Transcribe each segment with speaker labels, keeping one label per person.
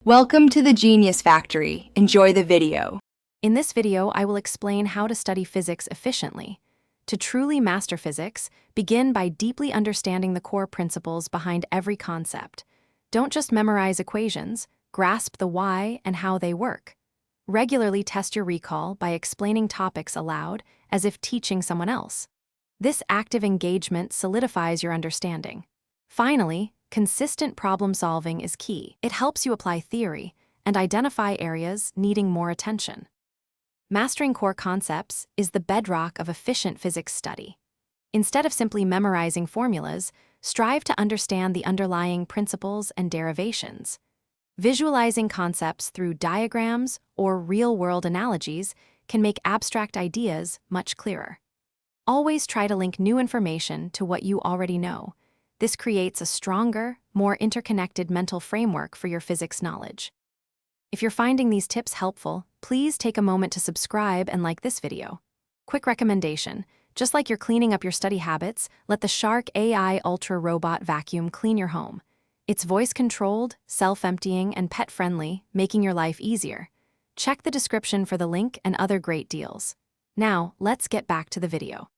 Speaker 1: Welcome to the Genius Factory. Enjoy the video.
Speaker 2: In this video, I will explain how to study physics efficiently. To truly master physics, begin by deeply understanding the core principles behind every concept. Don't just memorize equations, grasp the why and how they work. Regularly test your recall by explaining topics aloud as if teaching someone else. This active engagement solidifies your understanding. Finally, consistent problem solving is key. It helps you apply theory and identify areas needing more attention. Mastering core concepts is the bedrock of efficient physics study. Instead of simply memorizing formulas, strive to understand the underlying principles and derivations. Visualizing concepts through diagrams or real-world analogies can make abstract ideas much clearer. Always try to link new information to what you already know. This creates a stronger, more interconnected mental framework for your physics knowledge. If you're finding these tips helpful, please take a moment to subscribe and like this video. Quick recommendation: just like you're cleaning up your study habits, let the Shark AI Ultra Robot Vacuum clean your home. It's voice-controlled, self-emptying, and pet-friendly, making your life easier. Check the description for the link and other great deals. Now, let's get back to the video.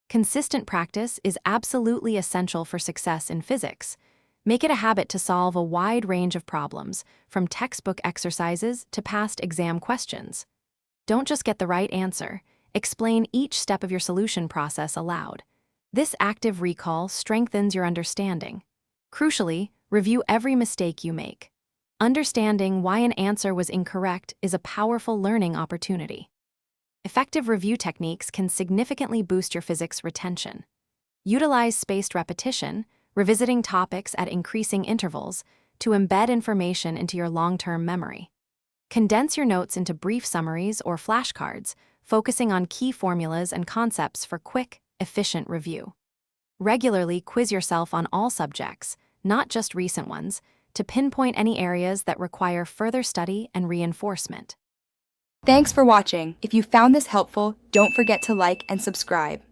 Speaker 2: Consistent practice is absolutely essential for success in physics. Make it a habit to solve a wide range of problems, from textbook exercises to past exam questions. Don't just get the right answer, explain each step of your solution process aloud. This active recall strengthens your understanding. Crucially, review every mistake you make. Understanding why an answer was incorrect is a powerful learning opportunity. Effective review techniques can significantly boost your physics retention. Utilize spaced repetition, revisiting topics at increasing intervals, to embed information into your long-term memory. Condense your notes into brief summaries or flashcards, focusing on key formulas and concepts for quick, efficient review. Regularly quiz yourself on all subjects, not just recent ones, to pinpoint any areas that require further study and reinforcement.
Speaker 1: Thanks for watching. If you found this helpful, don't forget to like and subscribe.